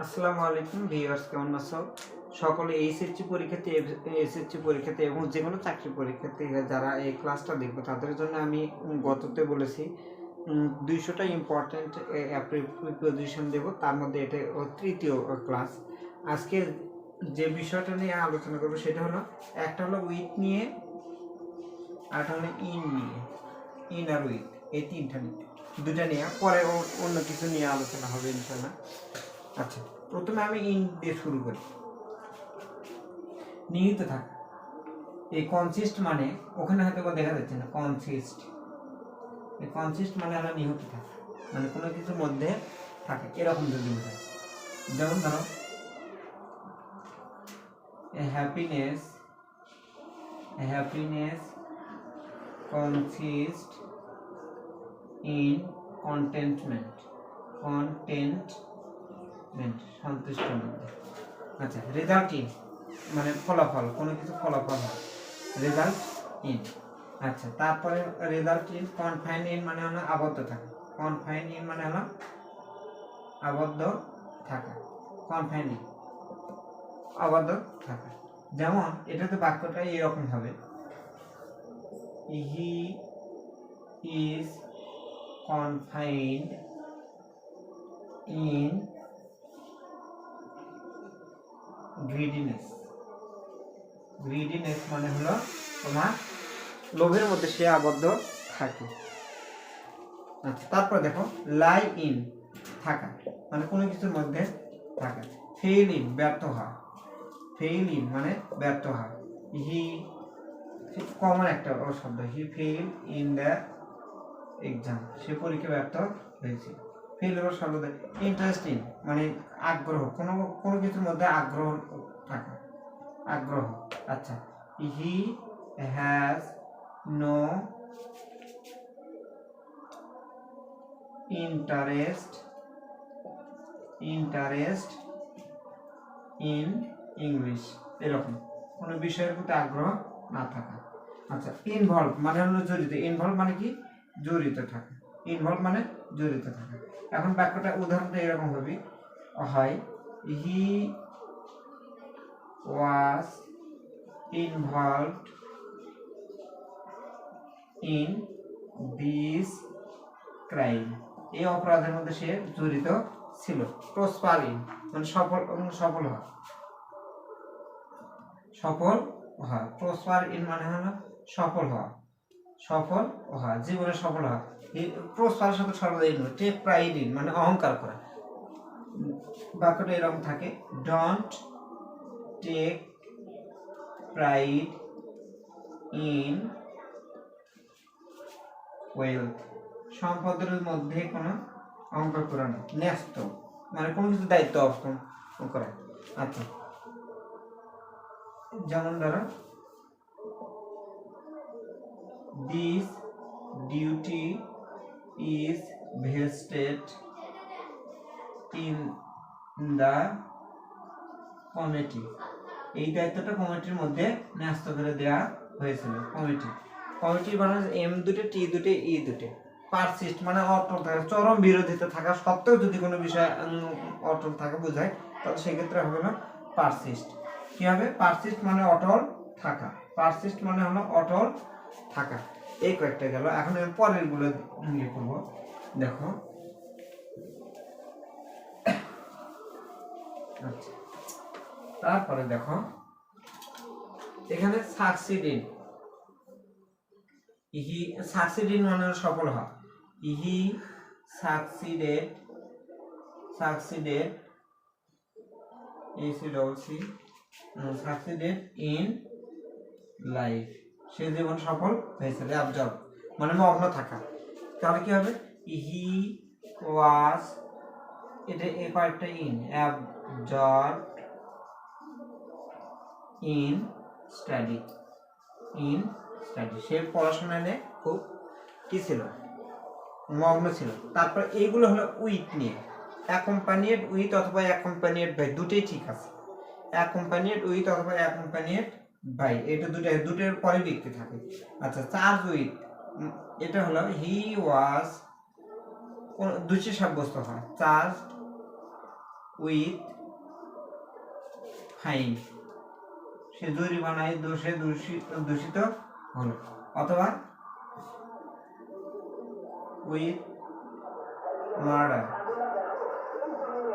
আসসালামু আলাইকুম ভিউয়ার্স, কেমন আছো? সকলে এসএসসি পরীক্ষাতে এবং যে কোনো চাকরি পরীক্ষাতে যারা এই ক্লাসটা দেখবে তাদের জন্য আমি গততে বলেছি 200টা ইম্পর্টেন্ট প্রিপোজিশন দেব। তার মধ্যে এটা তৃতীয় ক্লাস। আজকে যে বিষয়টা নিয়ে আলোচনা করবো সেটা হলো, একটা হলো উইথ নিয়ে, আরেকটা হলো ইন নিয়ে। ইন আর উইথ, এই দুটা নিয়ে পরে অন্য কিছু নিয়ে আলোচনা হবে ইনশাআল্লাহ। আচ্ছা, প্রথমে আমি ইন দিয়ে শুরু করি। নিহিত থাকা, এই কনসিস্ট মানে, ওখানে হয়তো দেখা যাচ্ছে না, কনসিস্ট, এই কনসিস্ট মানে হলো নিহিত থাকা, মানে কোনো কিছুর মধ্যে থাকে, এরকম যদি বোঝায়। যেমন ধরো, হ্যাপিনেস কনসিস্ট ইন কন্টেন্টমেন্ট, সন্তুষ্টির মধ্যে। আচ্ছা, রেজাল্ট ইন মানে ফলাফল, কোনো কিছু ফলাফল হয়, রেজাল্ট ইন। আচ্ছা, তারপরে রেজাল্ট ইন কনফাইন ইন মানে হলো আবদ্ধ থাকা, কনফাইন ইন মানে হলো আবদ্ধ থাকা, কনফাইন ইন আবদ্ধ থাকা। যেমন এটাতে বাক্যটা এরকম হবে, হি ইজ কনফাইন্ড ইন গ্রিডিনেস। গ্রিডিনেস মানে হলো তোমার লোভের মধ্যে সে আবদ্ধ থাকে। আচ্ছা, তারপর দেখো, লাই ইন থাকা মানে কোনো কিছুর মধ্যে থাকা। ফেইল ইন ব্যর্থ হওয়া, ফেইল ইন মানে ব্যর্থ হওয়া। হি কমন একটা শব্দ, হি ফেইল ইন দ্য এক্সাম, সে পরীক্ষা ব্যর্থ হয়েছে। ফেইল এর শব্দ। ইন্টারেস্টিং মানে আগ্রহ, কোনো কোনো কিছুর মধ্যে আগ্রহ থাকা, আগ্রহ। আচ্ছা, he has no interest in English, এরকম কোনো বিষয়ের প্রতি আগ্রহ না থাকা। আচ্ছা, ইনভলভ মানে হলো জড়িত। ইনভলভ মানে কি? জড়িত থাকা। ইনভলভ মানে জড়িত থাকা। এখন বাক্যটা উদাহরণটা এরকম হবে, হয় হি ওয়াজ ইনভলভড ইন দিস ক্রাইম, এই অপরাধের মধ্যে সে জড়িত ছিল। প্রসপার ইন মানে সফল হওয়া, প্রসপার ইন মানে হলো সফল হওয়া, জীবনে সফল হওয়া। প্রসপারের সাথে সর্বদা ইন, টেক প্রাইড ইন মানে অহংকার করা। বাক্যটা এরকম থাকে, don't take pride in wealth, সম্পদের মধ্যে কোনো অহংকার করা না। ন্যস্ত মানে কোনো কিছু দায়িত্ব অর্পণ করা। আচ্ছা, যেমন ধরো, this duty is vested in the committee, এই দায়িত্বটা কমিটির মধ্যে ন্যস্ত করে দেওয়া হয়েছিল। কমিটি মানে এম দুটো, টি দুটো, ই দুটো। পারসিস্ট মানে অটল থাকা, চরম বিরোধিতা থাকা সত্ত্বেও যদি কোনো বিষয় অটল থাকা বোঝায়, তাহলে সেক্ষেত্রে হবে না পারসিস্ট। কি হবে? পারসিস্ট মানে অটল থাকা, পারসিস্ট মানে হলো অটল থাকা। এই কয়েকটা গেল। এখন আমি পরের গুলো নিয়ে করবো। দেখো, আচ্ছা, তারপরে দেখো এখানে সাকসিডিং, হি সাকসিডিং মানে সফল হওয়া। হি সাকসিডেড ইন লাইফ, সে জীবন সফল হয়েছিল। অ্যাবজর্ব মানে মগ্ন থাকা। তাহলে কি হবে? হি ওয়াজ, এটা এই কয়েকটা ইন, অ্যাবজর্ব ইন স্টাডি, সে পড়াশোনা নিয়ে খুব কি ছিল? মগ্ন ছিল। তারপর এইগুলো হলো উইথ নিয়ে, অ্যাকম্পানিয়েড উইথ অথবা অ্যাকম্পানিয়েড বাই, দুটোই ঠিক আছে। অ্যাকম্পানিয়েড উইথ অথবা অ্যাকম্পানিয়েড বাই, এটা দুটোর পরে ব্যক্তি থাকে। আচ্ছা, চার্জ উইথ, এটা হলো হি ওয়াজ, দুটি সাব্যস্ত হয়, চার্জ উইথ ফাইন, সে জরিমানায় দোষে দূষিত হলো, অথবা উইথ মার্ডার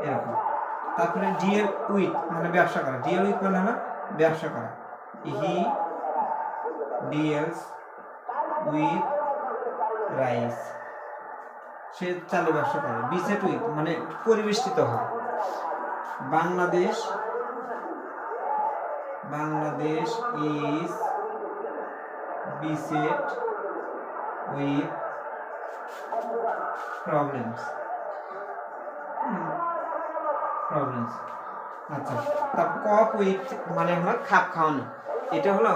এরকম। তারপরে ডিএল উইথ মানে ব্যবসা করা, ডিএল উইথ মানে হলো ব্যবসা করা, হি ডিএলস উইথ রাইস, সে চালে ব্যবসা করে। বিসেট উইথ মানে পরিবেষ্টিত হয়, Bangladesh is beset with problems. আচ্ছা, তারপর কপ উইথ মানে হলো খাপ খাওয়ানো, এটা হলো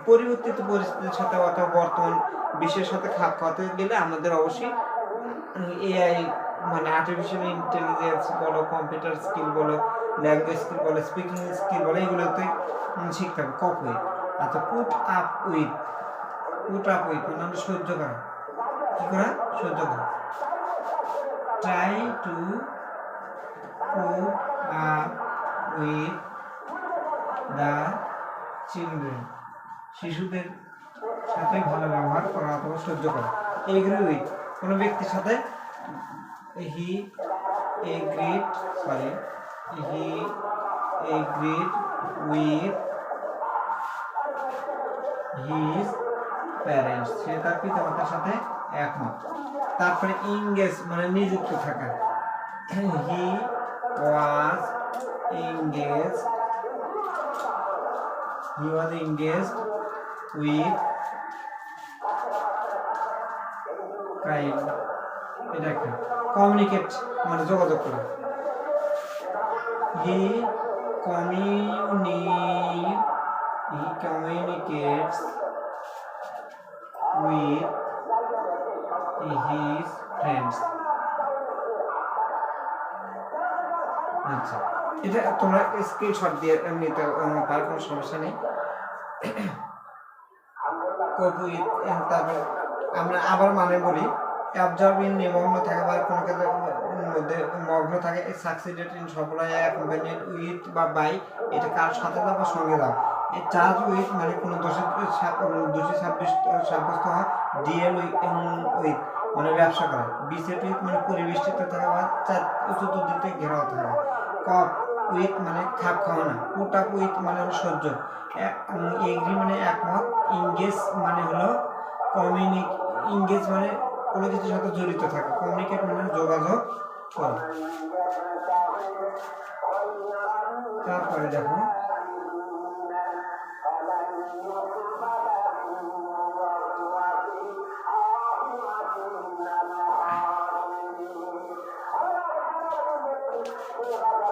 পরিবর্তিত পরিস্থিতির সাথে অথবা বর্তমান বিশ্বের সাথে খাপ খাওয়াতে গেলে আমাদের অবশ্যই এআই মানে আর্টিফিশিয়াল ইন্টেলিজেন্স বলো, কম্পিউটার স্কিল বলো, ল্যাঙ্গুয়েজ স্কিল বলো, স্পিকিং স্কিল বলো, এগুলোতে শিখতে হবে কপ উইথ। আচ্ছা, পুট আপ উইথ মানে সহ্য করা, কি করা? সহ্য করা। Try to put up with the children, শিশুদের সাথে ভালো ব্যবহার করা অথবা সহ্য করা। এগ্রি উইথ কোনো ব্যক্তির সাথে, হি এগ্রিড উইথ হিজ প্যারেন্টস, সে তার পিতামাতার সাথে একমত। তারপরে ইংগেজ মানে নিযুক্ত থাকা, হি ওয়াজ engaged with crime, এটা একটা। কমিউনিকেট মানে যোগাযোগ করা, হি communicates with his friends। আচ্ছা, এটা তোমরা স্ক্রিনশট দিয়ে নিতে পারো, কোনো সমস্যা নেই। তারপর আমরা আবার মানে বলি, অ্যাবজর্বিং নিমগ্ন থাকে বা কোনো ক্ষেত্রে মধ্যে মগ্ন থাকে, সাকসিডেড ইন সফল হয়, অ্যাকম্পানিড উইথ বা বাই, এটা কার সাথে দাও বা সঙ্গে দাও। এই চার্জ উইথ মানে কোনো দোষী সাব্যস্ত হয়, ডিএল উইথ মানে ব্যবসা করা, বিসেট উইথ মানে পরিবেষ্টিত থাকা বা চতুর্দিক থেকে ঘেরাও থাকা, কপ উইথ মানে খাপ খাওয়ানো, পুট আপ উইথ মানে হলো সহ্য, এগ্রি মানে একমত, ইংগেজ মানে হলো ইংগেজ মানে কোনো কিছুর সাথে জড়িত থাকা, কমিউনিকেট মানে যোগাযোগ করা। তারপরে দেখো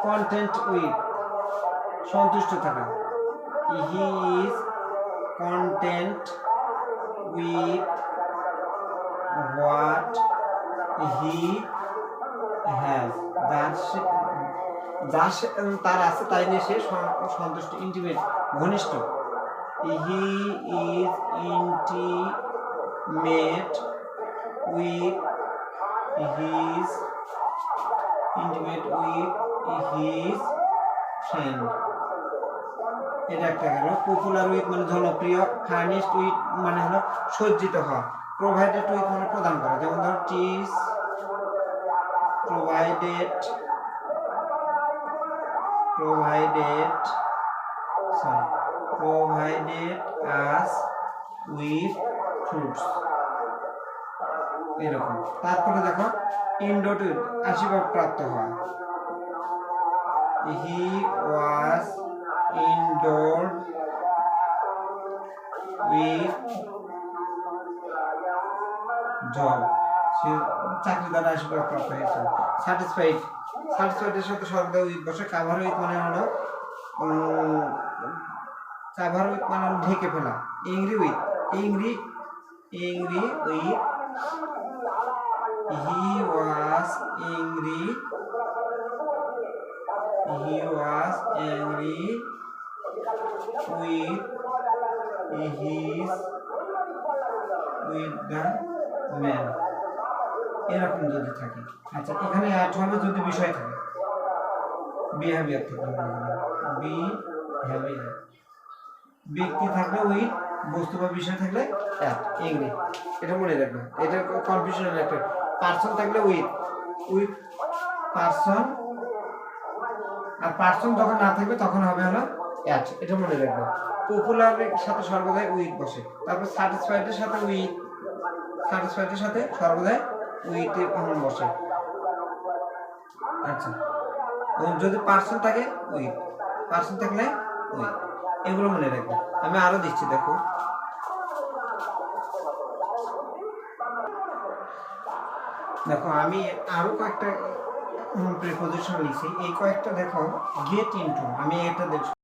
কন্টেন্ট উইথ সন্তুষ্ট থাকা, he is content with what he has, তার আছে তাই নিয়ে সে সন্তুষ্ট, ইন্টিমেট ঘনিষ্ঠ, he is intimate with his friend, এটা একটা গেল। পপুলার উইথ মানে জনপ্রিয়, ফার্নিশড উইথ মানে হলো সজ্জিত হওয়া, প্রোভাইডেড উইথ মানে প্রদান করা, যেমন ধরো টিজ প্রোভাইডেড আস উইথ ফ্রুটস, এরকম। তারপরে দেখো ইনডোর উইথ আশীর্বাদ প্রাপ্ত হওয়া, হি ওয়াজ endowed with job, সে চাকরি দ্বারা আশীর্বাদ প্রাপ্ত হয়েছে। স্যাটিসফাইড এর সাথে সর্বদা উইথ বসে। কাভার উইথ মানে হলো ঢেকে ফেলা। Angry with he was angry with the man, এরকম যদি থাকে। আচ্ছা, এখানে অ্যাড হবে যদি বিষয় থাকে। বিহেভিয়ার থেকে বিহেভিয়ার, ব্যক্তি থাকলে উইথ, বস্তু বা বিষয় থাকলে অ্যাট, এগ্রি। এটা মনে রাখবে, এটা কনফিউশন একটা। পার্সন থাকলে উইথ, উইথ পার্সন, আর পার্সন যখন না থাকবে তখন হবে হলো অ্যাট, এটা মনে রাখবে। পপুলারের সাথে সর্বদাই উইথ বসে। তারপর স্যাটিসফাইডের সাথে উইথ, স্যাটিসফাইডের সাথে সর্বদাই উইথ এর বসে। আচ্ছা, যদি পার্সন থাকে উইথ, পার্সন থাকলে উইথ, এগুলো মনে রাখবে। আমি আরো দিচ্ছি, দেখো দেখো আমি আরো কয়েকটা প্রিপোজিশন লিখছি, এই কয়েকটা দেখো। গেট ইনটু, আমি এটা দেখো